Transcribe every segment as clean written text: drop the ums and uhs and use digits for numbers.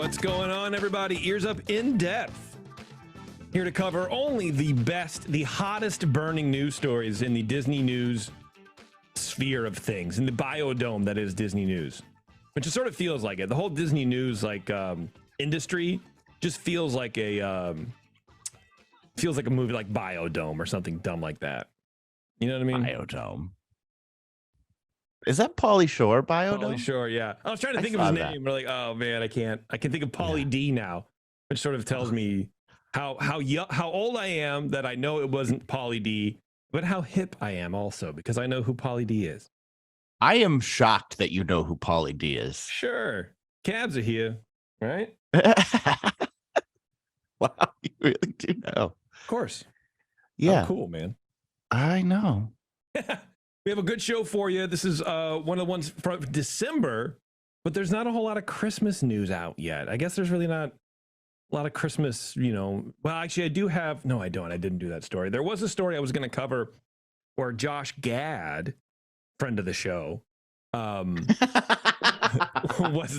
What's going on, everybody? Ears Up in depth. Here to cover only the best, the hottest burning news stories in the Disney news sphere of things, in the biodome that is Disney news, which it sort of feels like it. The whole Disney news industry just feels like a movie like Biodome or something dumb like that. You know what I mean? Biodome. Is that Pauly Shore, Biodome? Pauly Shore, yeah. I was trying to think of his name. We're like, oh man, I can think of Pauly D now, which sort of tells me how old I am, that I know it wasn't Pauly D, but how hip I am also, because I know who Pauly D is. I am shocked that you know who Pauly D is. Sure. Cabs are here, right? Wow, you really do know. Of course. Yeah. I'm cool, man. I know. We have a good show for you. This is one of the ones from December, but there's not a whole lot of Christmas news out yet. I guess there's really not a lot of Christmas, Well, actually, I do have. No, I don't. I didn't do that story. There was a story I was going to cover where Josh Gad, friend of the show, was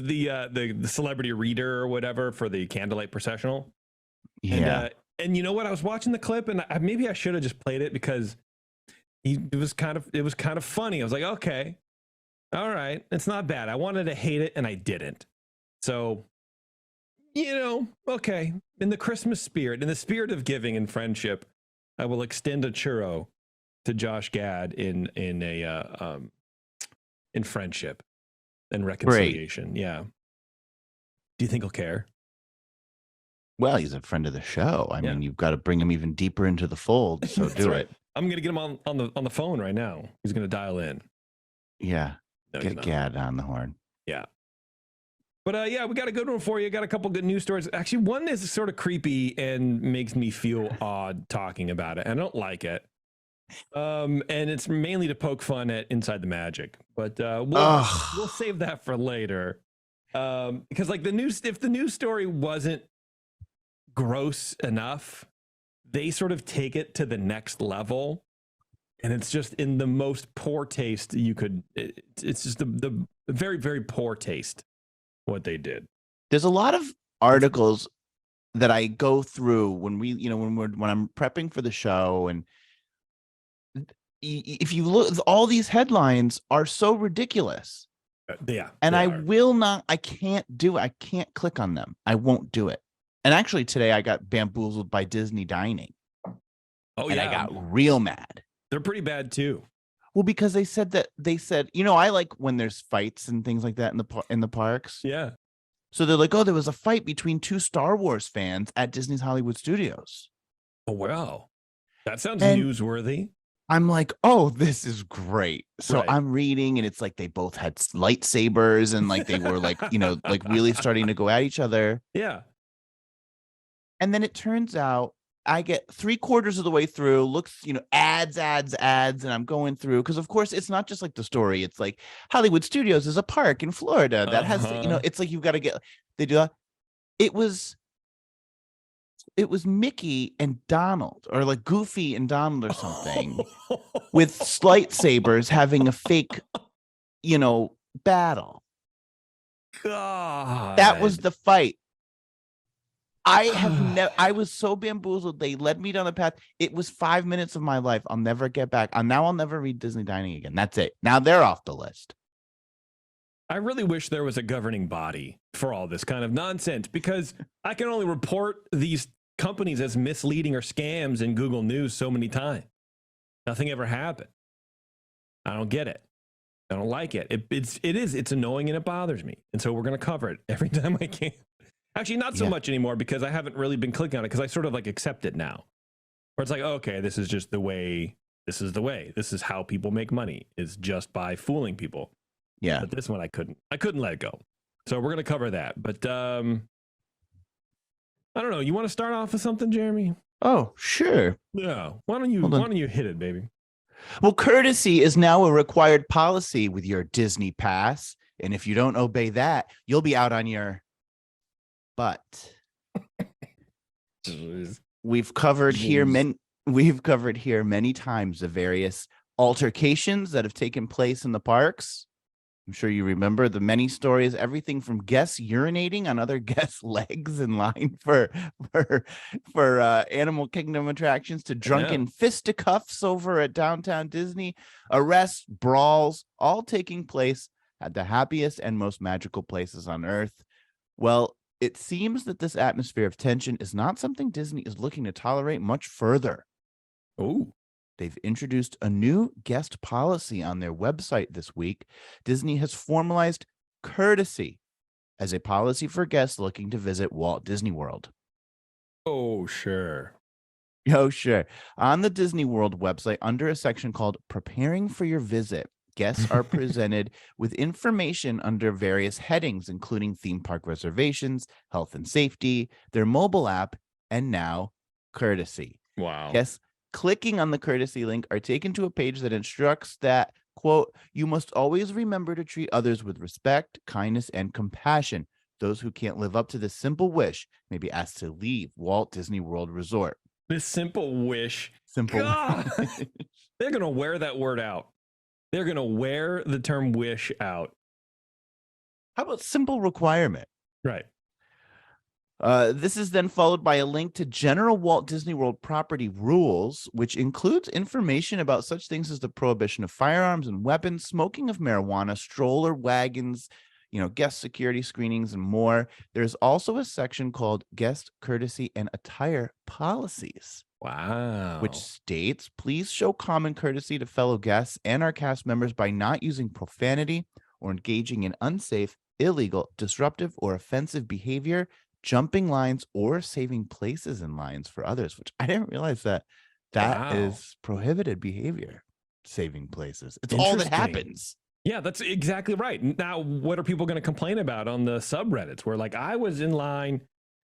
the celebrity reader or whatever for the Candlelight Processional. Yeah. And you know what? I was watching the clip, and maybe I should have just played it because it was kind of funny. I was like, okay, all right, it's not bad. I wanted to hate it, and I didn't. So, okay. In the Christmas spirit, in the spirit of giving and friendship, I will extend a churro to Josh Gad in friendship and reconciliation. Great. Yeah. Do you think he'll care? Well, he's a friend of the show. I mean, you've got to bring him even deeper into the fold. So do it. I'm going to get him on the phone right now. He's going to dial in. Yeah. No, get Gad on the horn. Yeah. But we got a good one for you. Got a couple good news stories. Actually, one is sort of creepy and makes me feel odd talking about it. I don't like it. And it's mainly to poke fun at Inside the Magic. But we'll save that for later. Because like if the news story wasn't gross enough, they sort of take it to the next level, and it's just in the most poor taste you could. It's just the very, very poor taste what they did. There's a lot of articles that I go through when I'm prepping for the show, and if you look, all these headlines are so ridiculous. And I can't click on them. I won't do it. And actually today I got bamboozled by Disney dining. Oh, and I got real mad. They're pretty bad too. Well, because they said, I like when there's fights and things like that in the parks. Yeah. So they're like, oh, there was a fight between two Star Wars fans at Disney's Hollywood Studios. Oh, wow. That sounds newsworthy. I'm like, oh, this is great. So I'm reading, and it's like they both had lightsabers, and like they were like, like really starting to go at each other. Yeah. And then it turns out I get 3/4 of the way through, ads, and I'm going through, because of course it's not just like the story. It's like Hollywood Studios is a park in Florida that has, it's like you've got to they do that. It was Mickey and Donald, or like Goofy and Donald or something, with lightsabers having a fake, battle. God. That was the fight. I was so bamboozled. They led me down the path. It was 5 minutes of my life I'll never get back. I'll never read Disney Dining again. That's it. Now they're off the list. I really wish there was a governing body for all this kind of nonsense, because I can only report these companies as misleading or scams in Google News so many times. Nothing ever happened. I don't get it. I don't like it. It's annoying, and it bothers me. And so we're going to cover it every time I can. Actually, not so much anymore, because I haven't really been clicking on it, because I sort of like accept it now. Where it's like, okay, this is just the way. This is the way. This is how people make money, is just by fooling people. Yeah. But this one I couldn't let it go. So we're going to cover that. But I don't know. You want to start off with something, Jeremy? Oh, sure. Yeah. Why don't you hit it, baby? Well, courtesy is now a required policy with your Disney Pass. And if you don't obey that, you'll be out on your butt. We've covered here many times the various altercations that have taken place in the parks. I'm sure you remember the many stories, everything from guests urinating on other guests' legs in line for Animal Kingdom attractions to drunken fisticuffs over at Downtown Disney, arrests, brawls, all taking place at the happiest and most magical places on Earth. Well, it seems that this atmosphere of tension is not something Disney is looking to tolerate much further. Oh. They've introduced a new guest policy on their website this week. Disney has formalized courtesy as a policy for guests looking to visit Walt Disney World. Oh, sure. Oh, sure. On the Disney World website, under a section called Preparing for Your Visit, guests are presented with information under various headings, including theme park reservations, health and safety, their mobile app, and now courtesy. Wow. Guests clicking on the courtesy link are taken to a page that instructs that, quote, you must always remember to treat others with respect, kindness, and compassion. Those who can't live up to this simple wish may be asked to leave Walt Disney World Resort. This simple wish. Simple. They're going to wear that word out. They're going to wear the term wish out. How about simple requirement? Right. This is then followed by a link to general Walt Disney World property rules, which includes information about such things as the prohibition of firearms and weapons, smoking of marijuana, stroller wagons, guest security screenings, and more. There's also a section called Guest Courtesy and Attire Policies. Wow. Which states, please show common courtesy to fellow guests and our cast members by not using profanity or engaging in unsafe, illegal, disruptive, or offensive behavior, jumping lines, or saving places in lines for others, which I didn't realize that is prohibited behavior, saving places. It's all that happens. Yeah, that's exactly right. Now, what are people going to complain about on the subreddits where, like, I was in line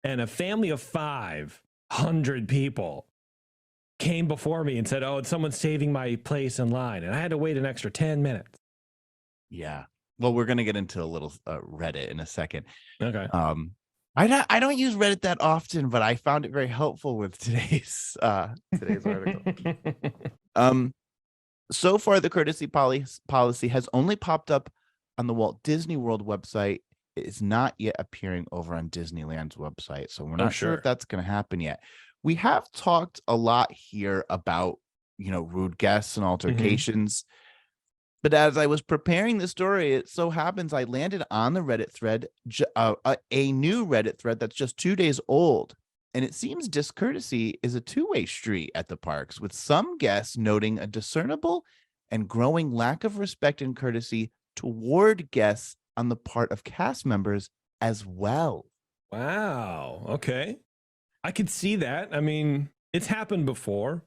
and a family of 500 people came before me and said, oh, someone's saving my place in line, and I had to wait an extra 10 minutes. Yeah. Well, we're going to get into a little Reddit in a second. Okay. I don't use Reddit that often, but I found it very helpful with today's article. So far, the courtesy policy has only popped up on the Walt Disney World website. It is not yet appearing over on Disneyland's website, so we're not sure if that's going to happen yet. We have talked a lot here about, rude guests and altercations. But as I was preparing the story, it so happens I landed on the Reddit thread, a new Reddit thread that's just 2 days old. And it seems discourtesy is a two-way street at the parks, with some guests noting a discernible and growing lack of respect and courtesy toward guests on the part of cast members as well. Wow. Okay. I could see that. I mean, it's happened before.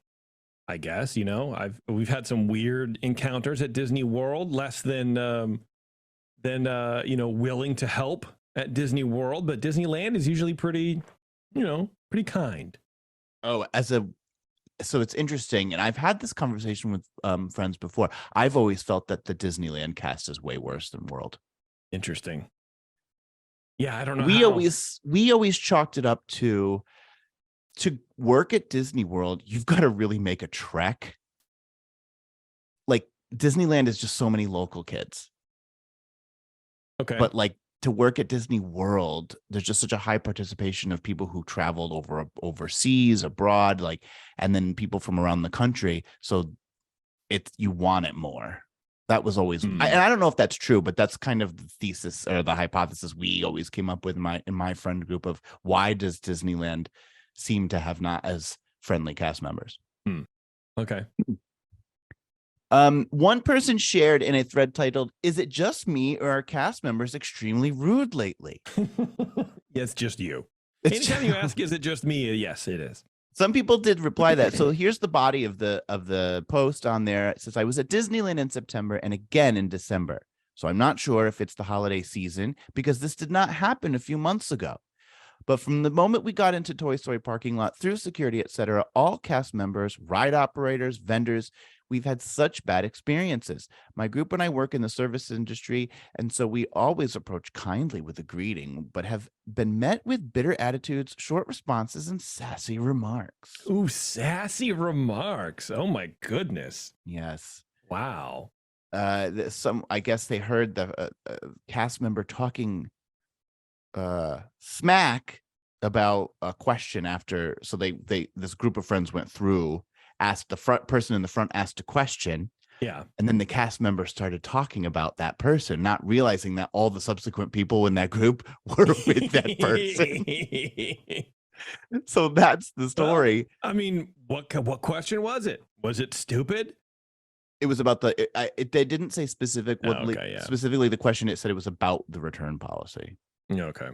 I guess, we've had some weird encounters at Disney World, less than willing to help at Disney World, but Disneyland is usually pretty kind. Oh, so it's interesting, and I've had this conversation with friends before. I've always felt that the Disneyland cast is way worse than World. Interesting. Yeah, I don't know. We always chalked it up to work at Disney World, you've got to really make a trek. Like, Disneyland is just so many local kids. Okay. But like, to work at Disney World, there's just such a high participation of people who traveled overseas, abroad, and then people from around the country. So you want it more. That was always, and I don't know if that's true, but that's kind of the thesis or the hypothesis we always came up with in my friend group of why does Disneyland seem to have not as friendly cast members. Okay. One person shared in a thread titled, "Is it just me or are cast members extremely rude lately?" Yeah, it's just you. Anytime you ask, is it just me? Yes, it is. Some people did reply that. So here's the body of the post on there. It says, I was at Disneyland in September and again in December. So I'm not sure if it's the holiday season because this did not happen a few months ago. But from the moment we got into Toy Story parking lot through security, etc., all cast members, ride operators, vendors, we've had such bad experiences. My group and I work in the service industry, and so we always approach kindly with a greeting, but have been met with bitter attitudes, short responses, and sassy remarks. Ooh, sassy remarks. Oh my goodness. Yes. Wow. I guess they heard the cast member talking smack about a question after, so they this group of friends went through, asked the front person in the front asked a question, Yeah. and then the cast member started talking about that person, not realizing that all the subsequent people in that group were with that person. So that's the story. Well, I mean, what question was it? Was it stupid? It was about they didn't say specific what Okay, yeah. specifically the question. It said it was about the return policy. Okay.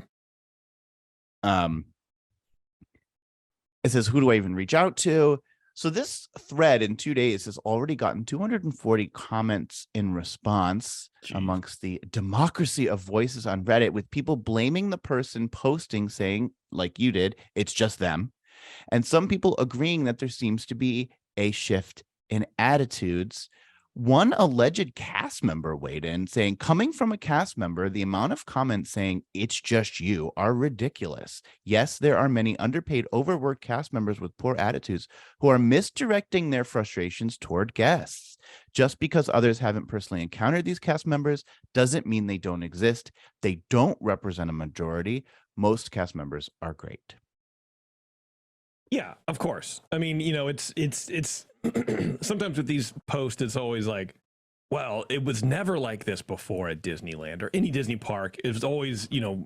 It says, who do I even reach out to? So this thread in 2 days has already gotten 240 comments in response. Jeez. Amongst the democracy of voices on Reddit, with people blaming the person posting, saying, like you did, it's just them. And some people agreeing that there seems to be a shift in attitudes. One alleged cast member weighed in saying, coming from a cast member, the amount of comments saying it's just you are ridiculous. Yes, there are many underpaid, overworked cast members with poor attitudes who are misdirecting their frustrations toward guests. Just because others haven't personally encountered these cast members doesn't mean they don't exist. They don't represent a majority. Most cast members are great. Yeah, of course. I mean, you know, it's sometimes with these posts, it's always like, well, it was never like this before at Disneyland or any Disney park. It was always, you know,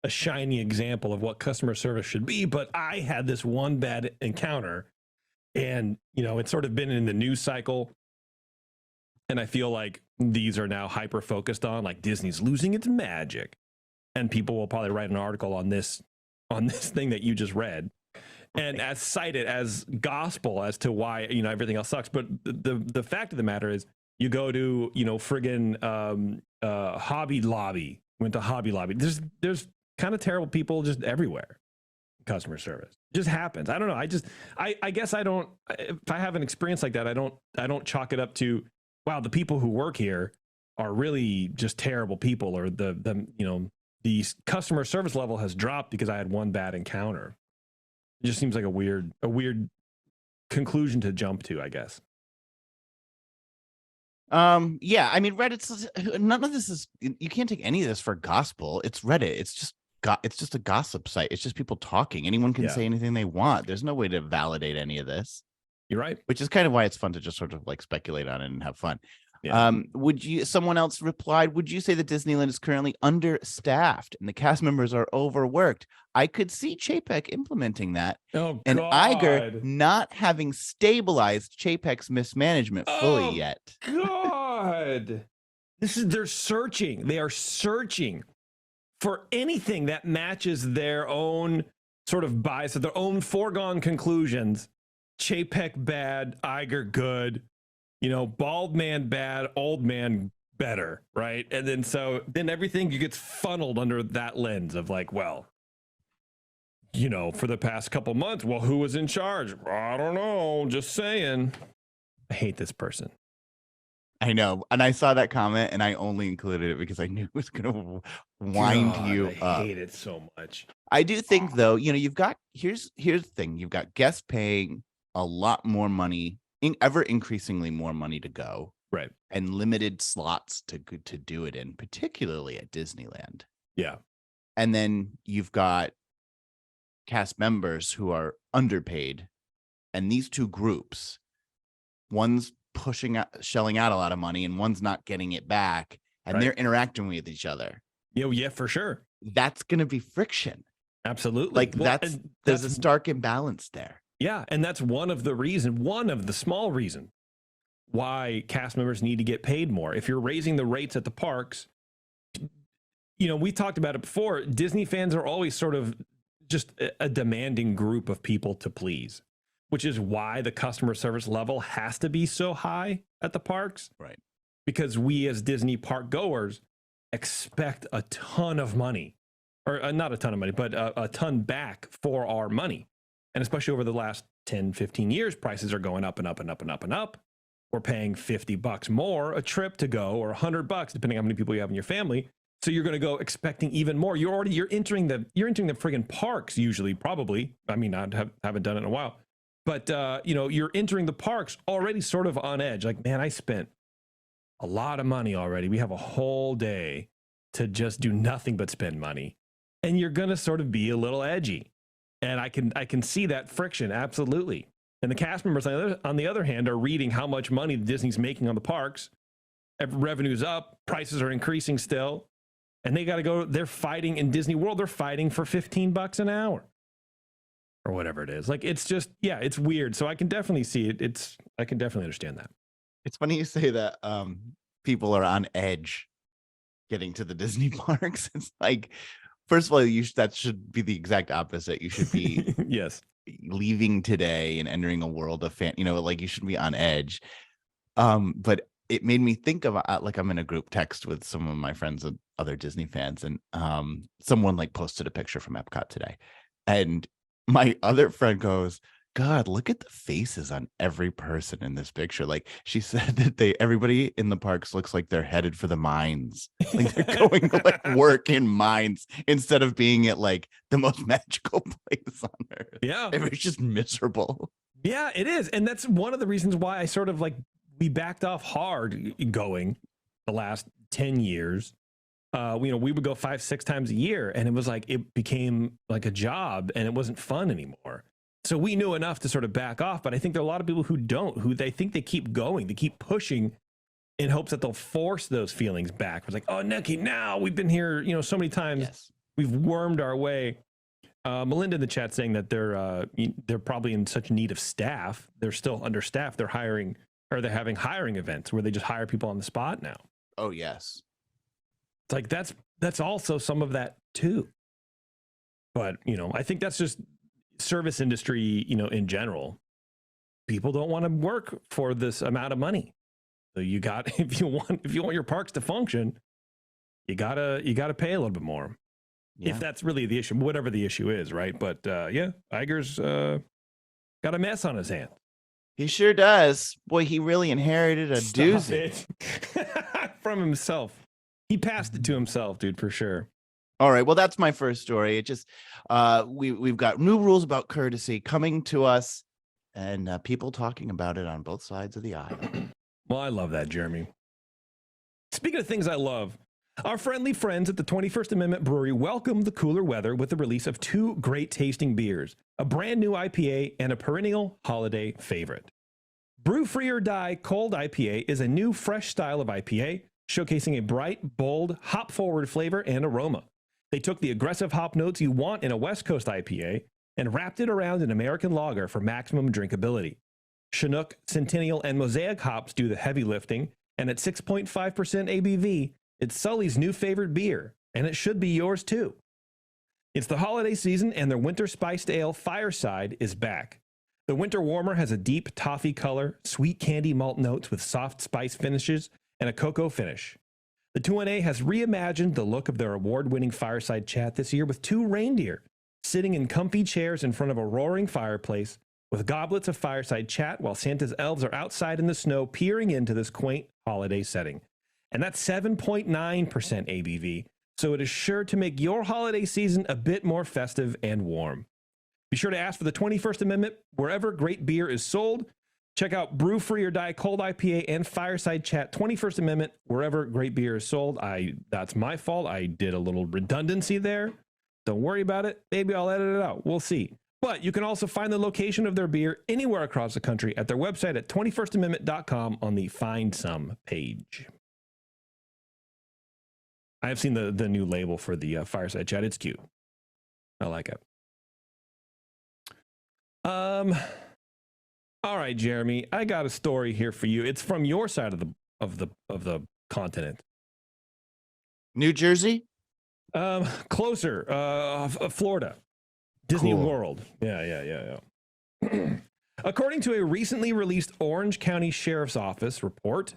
a shiny example of what customer service should be. But I had this one bad encounter, and, you know, it's sort of been in the news cycle. And I feel like these are now hyper focused on, like, Disney's losing its magic. And people will probably write an article on this thing that you just read, and as cite it as gospel as to why, you know, everything else sucks. But the fact of the matter is, you go to, you know, friggin' Hobby Lobby, went to Hobby Lobby. There's kind of terrible people just everywhere. Customer service it just happens. I don't know. I guess I don't. If I have an experience like that, I don't chalk it up to, wow, the people who work here are really just terrible people, or the you know, the customer service level has dropped because I had one bad encounter. It just seems like a weird conclusion to jump to, I guess. Yeah, I mean, Reddit's none of this is, you can't take any of this for gospel. It's Reddit. It's just a gossip site. It's just people talking. Anyone can say anything they want. There's no way to validate any of this. You're right. Which is kind of why it's fun to just sort of like speculate on it and have fun. Yeah. Someone else replied, would you say that Disneyland is currently understaffed and the cast members are overworked? I could see Chapek implementing that. Oh, and God. Iger not having stabilized Chapek's mismanagement fully yet. God. They're searching. They are searching for anything that matches their own sort of bias, their own foregone conclusions. Chapek bad, Iger good. You know, bald man bad, old man better, right? And then everything gets funneled under that lens of like, well, you know, for the past couple months, well, who was in charge? I don't know, just saying. I hate this person. I know, and I saw that comment, and I only included it because I knew it was going to wind you up. I hate it so much. I do think, though, you know, you've got here's the thing: you've got guests paying a lot more money, ever increasingly more money to go, right, and limited slots to do it in, particularly at Disneyland. Yeah, and then you've got cast members who are underpaid, and these two groups, one's shelling out a lot of money, and one's not getting it back, and they're interacting with each other. Yeah, for sure. That's going to be friction. Absolutely. Like there's a stark imbalance there. Yeah, and that's one of the small reasons why cast members need to get paid more. If you're raising the rates at the parks, you know, we talked about it before, Disney fans are always sort of just a demanding group of people to please, which is why the customer service level has to be so high at the parks. Right. Because we as Disney park goers expect a ton of money, or not a ton of money, but a ton back for our money. And especially over the last 10, 15 years, prices are going up and up and up and up and up. We're paying $50 more a trip to go, or $100, depending on how many people you have in your family. So you're going to go expecting even more. You're entering the friggin' parks usually, probably. I mean, I haven't done it in a while, but you know, you're entering the parks already sort of on edge. Like, man, I spent a lot of money already. We have a whole day to just do nothing but spend money. And you're going to sort of be a little edgy. And I can see that friction, absolutely. And the cast members, on the other hand, are reading how much money Disney's making on the parks. Revenue's up, prices are increasing still. And they got to go, they're fighting in Disney World, they're fighting for $15 an hour. Or whatever it is. Like, it's just, yeah, it's weird. So I can definitely see it. I can definitely understand that. It's funny you say that people are on edge getting to the Disney parks. It's like, first of all, that should be the exact opposite. You should be yes, leaving today and entering a world of like you should be on edge. But it made me think of like I'm in a group text with some of my friends and other Disney fans, and someone like posted a picture from Epcot today, and my other friend goes, God, look at the faces on every person in this picture. Like, she said that everybody in the parks looks like they're headed for the mines. Like, they're going to like work in mines instead of being at like the most magical place on earth. Yeah. It's just miserable. Yeah, it is. And that's one of the reasons why I sort of like, we backed off hard going the last 10 years. We would go 5-6 times a year, and it was like, it became like a job and it wasn't fun anymore. So we knew enough to sort of back off, but I think there are a lot of people who don't, who they think they keep going, they keep pushing in hopes that they'll force those feelings back. It's like, oh, Nikki, now we've been here, so many times. Yes. We've wormed our way. Melinda in the chat saying that they're probably in such need of staff. They're still understaffed. They're having hiring events where they just hire people on the spot now. Oh, yes. It's like, that's also some of that too. But, I think that's just service industry, in general. People don't want to work for this amount of money. So if you want your parks to function, you gotta pay a little bit more. Yeah. If that's really the issue, whatever the issue is, right? But yeah, Iger's got a mess on his hands. He sure does. Boy, he really inherited a doozy from himself. He passed it to himself, dude, for sure. All right. Well, that's my first story. It just we've got new rules about courtesy coming to us, and people talking about it on both sides of the aisle. Well, I love that, Jeremy. Speaking of things I love, our friendly friends at the 21st Amendment Brewery welcomed the cooler weather with the release of 2 great tasting beers, a brand new IPA and a perennial holiday favorite. Brew Free or Die Cold IPA is a new fresh style of IPA, showcasing a bright, bold, hop-forward flavor and aroma. They took the aggressive hop notes you want in a West Coast IPA and wrapped it around an American lager for maximum drinkability. Chinook, Centennial, and Mosaic hops do the heavy lifting, and at 6.5% ABV, it's Sully's new favorite beer, and it should be yours too. It's the holiday season, and their winter spiced ale Fireside is back. The winter warmer has a deep toffee color, sweet candy malt notes with soft spice finishes, and a cocoa finish. The 2NA has reimagined the look of their award-winning Fireside Chat this year with 2 reindeer sitting in comfy chairs in front of a roaring fireplace with goblets of Fireside Chat while Santa's elves are outside in the snow peering into this quaint holiday setting. And that's 7.9% ABV, so it is sure to make your holiday season a bit more festive and warm. Be sure to ask for the 21st Amendment wherever great beer is sold. Check out Brew Free or Die Cold IPA and Fireside Chat 21st Amendment wherever great beer is sold. That's my fault. I did a little redundancy there. Don't worry about it. Maybe I'll edit it out. We'll see. But you can also find the location of their beer anywhere across the country at their website at 21stamendment.com on the Find Some page. I have seen the new label for the Fireside Chat. It's cute. I like it. All right, Jeremy, I got a story here for you. It's from your side of the continent. New Jersey? Closer. Florida. Disney Cool. World. Yeah. According to a recently released Orange County Sheriff's Office report,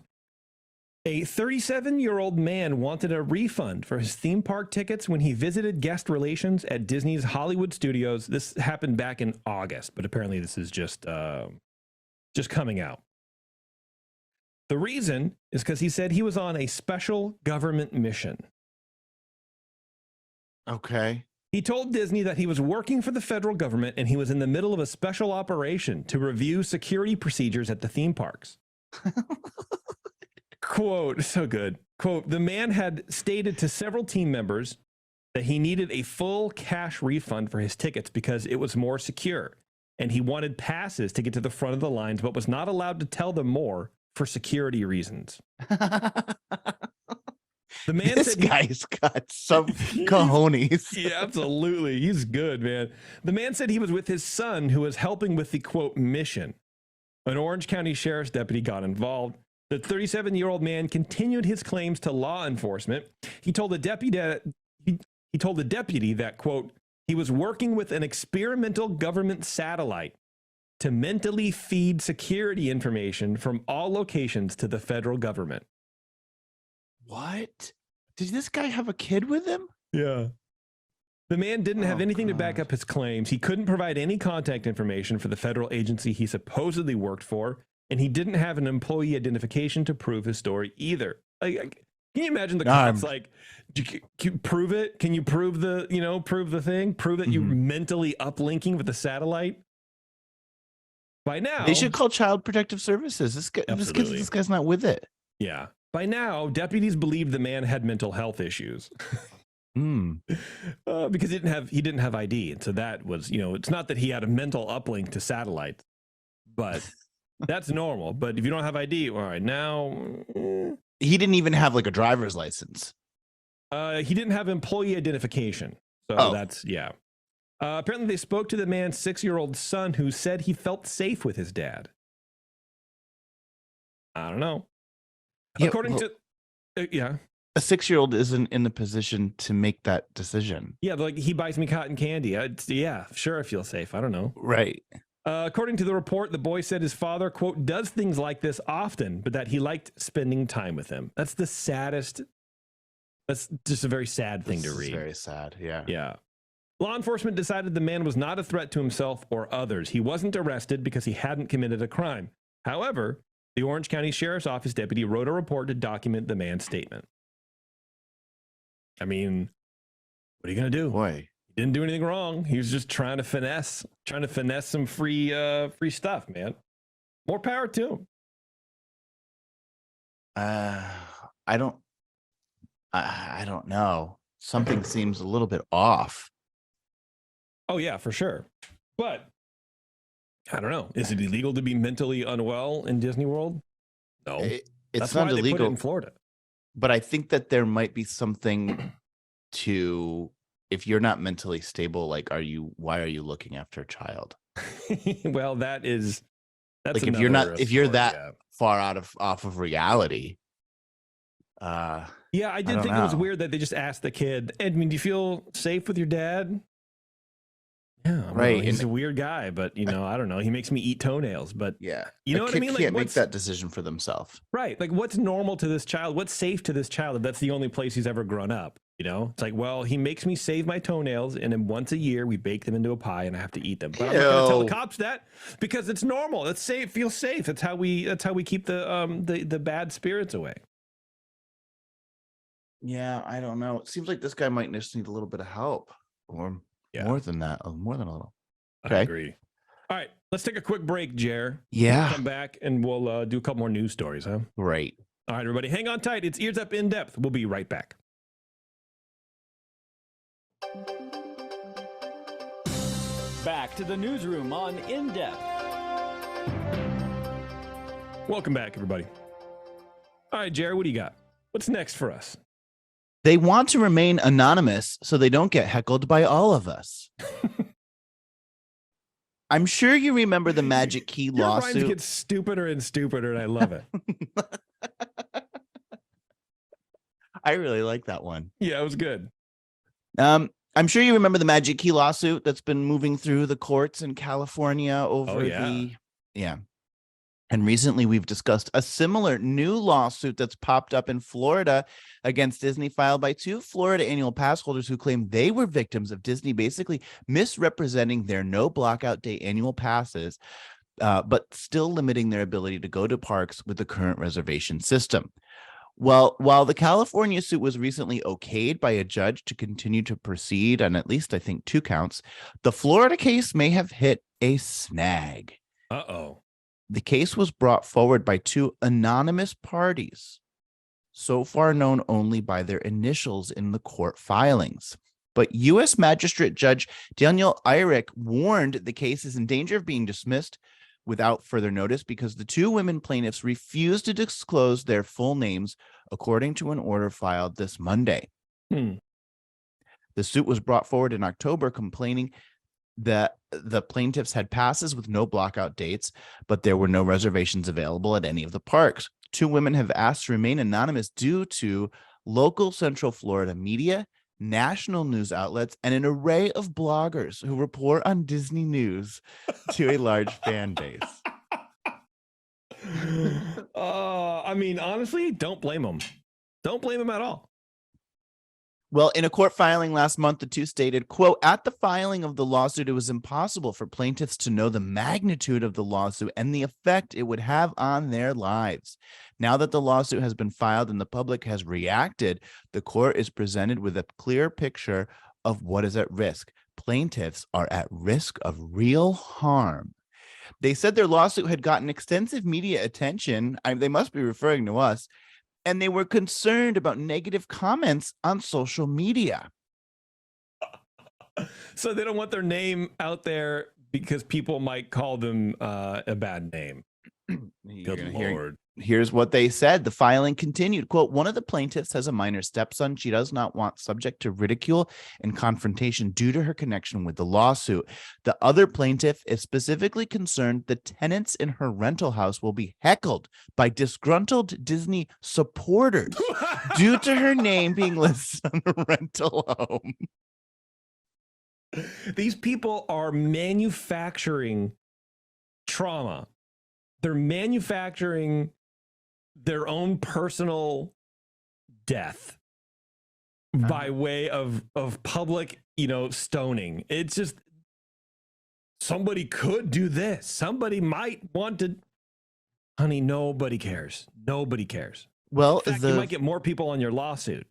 a 37-year-old man wanted a refund for his theme park tickets when he visited guest relations at Disney's Hollywood Studios. This happened back in August, but apparently this is just coming out. The reason is because he said he was on a special government mission. Okay. He told Disney that he was working for the federal government and he was in the middle of a special operation to review security procedures at the theme parks. quote, so good. Quote, the man had stated to several team members that he needed a full cash refund for his tickets because it was more secure. And he wanted passes to get to the front of the lines, but was not allowed to tell them more for security reasons. The man This said guy's got some cojones. Yeah, absolutely. He's good, man. The man said he was with his son who was helping with the quote mission. An Orange County Sheriff's deputy got involved. The 37-year-old man continued his claims to law enforcement. He told the deputy that, quote, he was working with an experimental government satellite to mentally feed security information from all locations to the federal government. What? Did this guy have a kid with him? Yeah. The man didn't have anything to back up his claims. He couldn't provide any contact information for the federal agency he supposedly worked for, and he didn't have an employee identification to prove his story either. Like, can you imagine the cops like, can you prove it? Can you prove prove the thing? Prove that you're mentally uplinking with the satellite? By now, they should call Child Protective Services. This guy's not with it. Yeah. By now, deputies believed the man had mental health issues. Because he didn't have ID, and so that was, it's not that he had a mental uplink to satellite, but that's normal. But if you don't have ID, all right, now he didn't even have like a driver's license. He didn't have employee identification, so that's apparently they spoke to the man's 6-year-old son, who said he felt safe with his dad. I don't know. Yeah, According to a 6-year-old isn't in the position to make that decision. Yeah, like he buys me cotton candy. Sure, I feel safe. I don't know. Right. According to the report, the boy said his father, quote, does things like this often, but that he liked spending time with him. That's the saddest. That's just a very sad thing to read. Very sad. Yeah. Yeah. Law enforcement decided the man was not a threat to himself or others. He wasn't arrested because he hadn't committed a crime. However, the Orange County Sheriff's Office deputy wrote a report to document the man's statement. I mean, what are you going to do? Boy, he didn't do anything wrong. He was just trying to finesse some free stuff, man. More power to him. I don't know. Something seems a little bit off. Oh yeah, for sure. But I don't know. Is it illegal to be mentally unwell in Disney World? No. It's not illegal. They put it in Florida. But I think that there might be something to, if you're not mentally stable, like, why are you looking after a child? Well, that's like, if you're that far off of reality. Yeah, I did think it was weird that they just asked the kid, I mean, do you feel safe with your dad? Yeah, right. He's a weird guy, but I don't know. He makes me eat toenails, but yeah, you know what I mean? Like, can't make that decision for themselves, right? Like, what's normal to this child? What's safe to this child? If that's the only place he's ever grown up, it's like, well, he makes me save my toenails, and then once a year we bake them into a pie, and I have to eat them. But I'm not going to tell the cops that because it's normal. It's safe. Feels safe. That's how we keep the bad spirits away. Yeah, I don't know. It seems like this guy might just need a little bit of help, or more than that, more than a little. Okay. I agree. All right, let's take a quick break, Jer. Yeah. We'll come back and we'll do a couple more news stories, huh? Right. All right, everybody, hang on tight. It's Ears Up In Depth. We'll be right back. Back to the newsroom on In Depth. Welcome back, everybody. All right, Jer, what do you got? What's next for us? They want to remain anonymous so they don't get heckled by all of us. I'm sure you remember the Magic Key lawsuit. Your rhymes get stupider and stupider, and I love it. I really like that one. Yeah, it was good. I'm sure you remember the Magic Key lawsuit that's been moving through the courts in California over And recently we've discussed a similar new lawsuit that's popped up in Florida against Disney, filed by 2 Florida annual pass holders who claim they were victims of Disney basically misrepresenting their no blockout day annual passes, but still limiting their ability to go to parks with the current reservation system. Well, while the California suit was recently okayed by a judge to continue to proceed on at least, I think, 2 counts, the Florida case may have hit a snag. Uh-oh. The case was brought forward by 2 anonymous parties so far known only by their initials in the court filings. But U.S. Magistrate Judge Daniel Eyrick warned the case is in danger of being dismissed without further notice because the two women plaintiffs refused to disclose their full names, according to an order filed this Monday. The suit was brought forward in October, complaining that the plaintiffs had passes with no blockout dates, but there were no reservations available at any of the parks. Two women have asked to remain anonymous due to local Central Florida media, national news outlets, and an array of bloggers who report on Disney news to a large fan base. I mean, honestly, don't blame them. Don't blame them at all. Well, in a court filing last month, the two stated, quote, at the filing of the lawsuit, it was impossible for plaintiffs to know the magnitude of the lawsuit and the effect it would have on their lives. Now that the lawsuit has been filed and the public has reacted, the court is presented with a clear picture of what is at risk. Plaintiffs are at risk of real harm. They said their lawsuit had gotten extensive media attention. They must be referring to us. And they were concerned about negative comments on social media. So they don't want their name out there because people might call them a bad name. Good Lord. Here's what they said. The filing continued. Quote, one of the plaintiffs has a minor stepson she does not want subject to ridicule and confrontation due to her connection with the lawsuit. The other plaintiff is specifically concerned the tenants in her rental house will be heckled by disgruntled Disney supporters due to her name being listed on the rental home. These people are manufacturing trauma. They're manufacturing their own personal death by way of public, stoning. It's just somebody could do this. Somebody might want to. Honey, nobody cares. Nobody cares. Well, in fact, you might get more people on your lawsuit.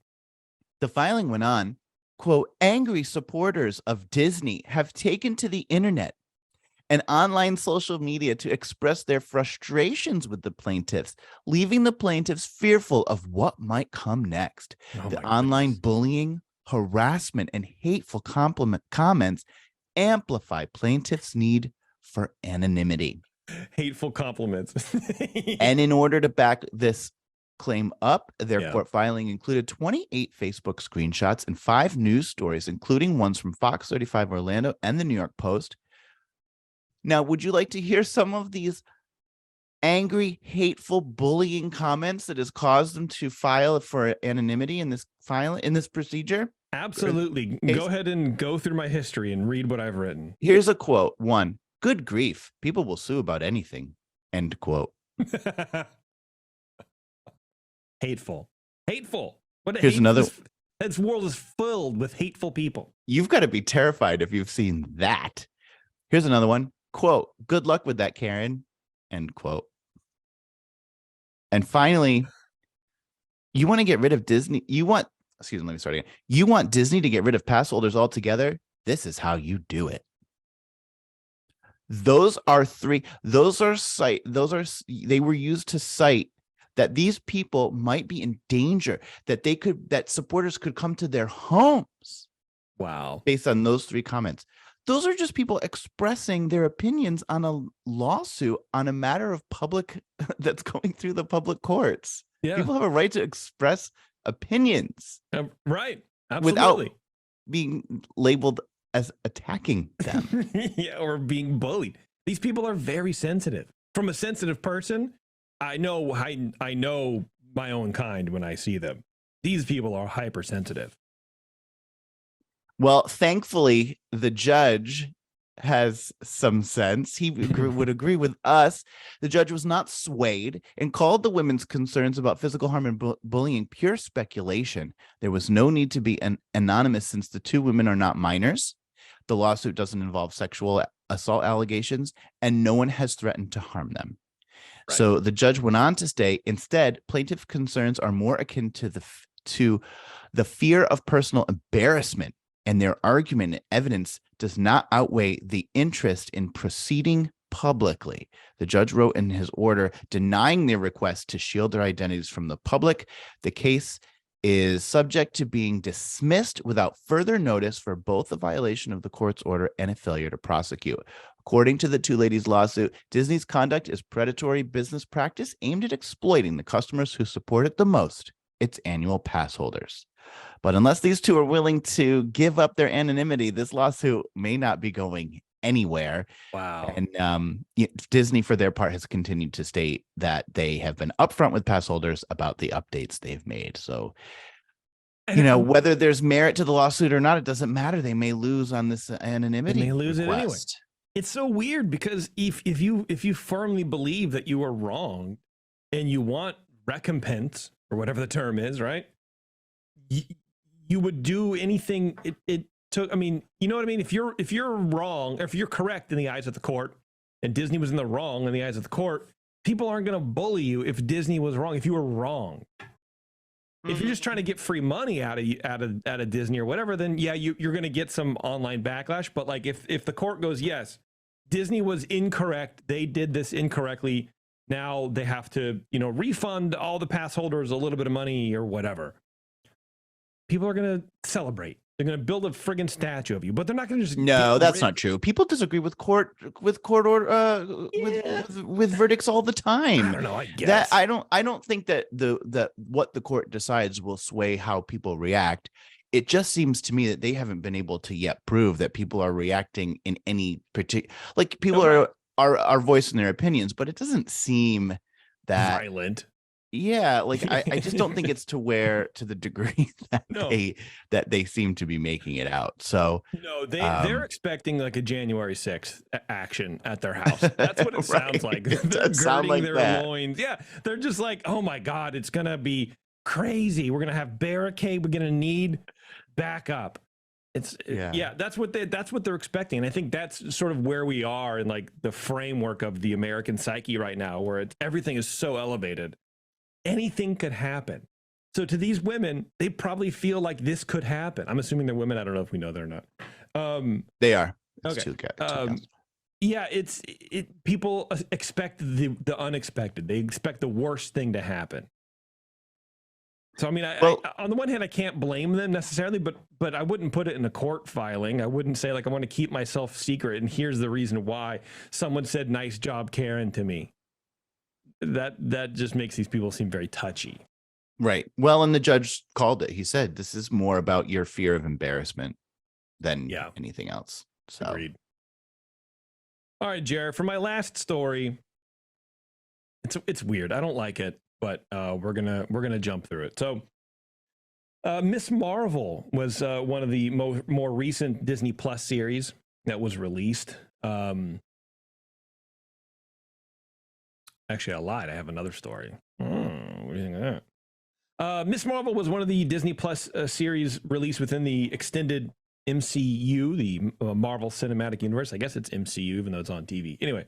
The filing went on. Quote, angry supporters of Disney have taken to the internet and online social media to express their frustrations with the plaintiffs, leaving the plaintiffs fearful of what might come next. The online bullying, harassment, and hateful comments amplify plaintiffs' need for anonymity. Hateful compliments. And in order to back this claim up, their court filing included 28 Facebook screenshots and 5 news stories, including ones from Fox 35 Orlando and the New York Post. Now, would you like to hear some of these angry, hateful, bullying comments that has caused them to file for anonymity in this procedure? Absolutely. Go ahead and go through my history and read what I've written. Here's a quote. 1, good grief. People will sue about anything. End quote. Hateful. Here's another. This world is filled with hateful people. You've got to be terrified if you've seen that. Here's another one. Quote, good luck with that, Karen. End quote. And finally, you want to get rid of Disney. You want Disney to get rid of pass holders altogether. This is how you do it. They were used to cite that these people might be in danger, that supporters could come to their homes. Wow. Based on those 3 comments. Those are just people expressing their opinions on a lawsuit on a matter of public that's going through the public courts. Yeah. People have a right to express opinions. Right. Absolutely. Without being labeled as attacking them. Or being bullied. These people are very sensitive. From a sensitive person, I know my own kind when I see them. These people are hypersensitive. Well, thankfully, the judge has some sense. He would agree with us. The judge was not swayed and called the women's concerns about physical harm and bullying pure speculation. There was no need to be anonymous since the 2 women are not minors. The lawsuit doesn't involve sexual assault allegations, and no one has threatened to harm them. Right. So the judge went on to state, instead, plaintiff concerns are more akin to the fear of personal embarrassment, and their argument and evidence does not outweigh the interest in proceeding publicly. The judge wrote in his order denying their request to shield their identities from the public. The case is subject to being dismissed without further notice for both a violation of the court's order and a failure to prosecute. According to the two ladies' lawsuit, Disney's conduct is predatory business practice aimed at exploiting the customers who support it the most, its annual pass holders. But unless these two are willing to give up their anonymity, this lawsuit may not be going anywhere. Wow. And Disney, for their part, has continued to state that they have been upfront with pass holders about the updates they've made. So, whether there's merit to the lawsuit or not, it doesn't matter. They may lose on this anonymity. They may lose request. it anyway. It's so weird because if you firmly believe that you are wrong and you want recompense or whatever the term is, right? You would do anything it took. I mean, you know what I mean? If you're wrong, or if you're correct in the eyes of the court, and Disney was in the wrong in the eyes of the court, people aren't going to bully you if Disney was wrong. If you were wrong, if you're just trying to get free money out of Disney or whatever, then yeah, you're going to get some online backlash. But like if the court goes, yes, Disney was incorrect, they did this incorrectly, now they have to refund all the pass holders a little bit of money or whatever. People are going to celebrate. They're going to build a friggin' statue of you, but they're not going to just. No, that's not true. People disagree with court order, with verdicts all the time. I don't know. I guess I don't think that what the court decides will sway how people react. It just seems to me that they haven't been able to yet prove that people are reacting in any particular. Like people are voicing their opinions, but it doesn't seem that violent. Yeah, like I just don't think it's to the degree that they seem to be making it out. So no, they're expecting like a January 6th action at their house. That's what it sounds like. They're girding their loins. Yeah, they're just like, oh my God, it's gonna be crazy. We're gonna have barricade. We're gonna need backup. That's what they're expecting, and I think that's sort of where we are in like the framework of the American psyche right now, where everything is so elevated. Anything could happen. So to these women, they probably feel like this could happen. I'm assuming they're women. I don't know if we know they're not. They are. Okay. Yeah, people expect the unexpected. They expect the worst thing to happen. So I mean, on the one hand, I can't blame them necessarily, but I wouldn't put it in a court filing. I wouldn't say like I want to keep myself secret, and here's the reason why. Someone said, "Nice job, Karen," to me. That just makes these people seem very touchy. Right. Well, and the judge called it. He said, this is more about your fear of embarrassment than anything else. So. Agreed. All right, Jared, for my last story, it's weird. I don't like it, but we're gonna jump through it. So Miss Marvel was one of the more recent Disney Plus series that was released. Actually, I lied. I have another story. What do you think of that? Miss Marvel was one of the Disney Plus series released within the extended MCU, the Marvel Cinematic Universe. I guess it's MCU, even though it's on TV. Anyway,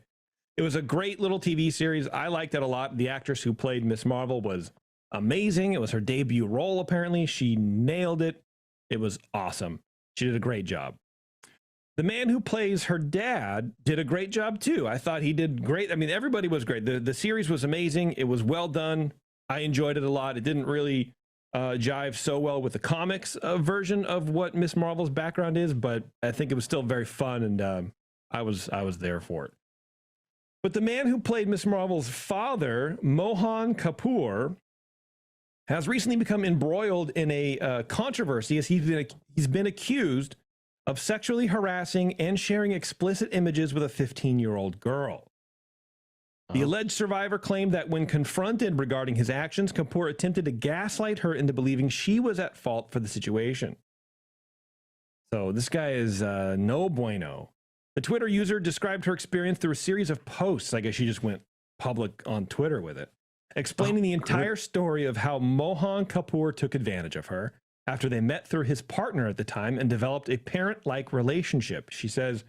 it was a great little TV series. I liked it a lot. The actress who played Miss Marvel was amazing. It was her debut role, apparently. She nailed it. It was awesome. She did a great job. The man who plays her dad did a great job too. I thought he did great. I mean, everybody was great. The series was amazing. It was well done. I enjoyed it a lot. It didn't really jive so well with the comics version of what Miss Marvel's background is, but I think it was still very fun, and I was there for it. But the man who played Miss Marvel's father, Mohan Kapoor, has recently become embroiled in a controversy as he's been accused of sexually harassing and sharing explicit images with a 15-year-old girl. The alleged survivor claimed that when confronted regarding his actions, Kapoor attempted to gaslight her into believing she was at fault for the situation. So this guy is no bueno. The Twitter user described her experience through a series of posts. I guess she just went public on Twitter with it, explaining the entire story of how Mohan Kapoor took advantage of her after they met through his partner at the time and developed a parent-like relationship. She says,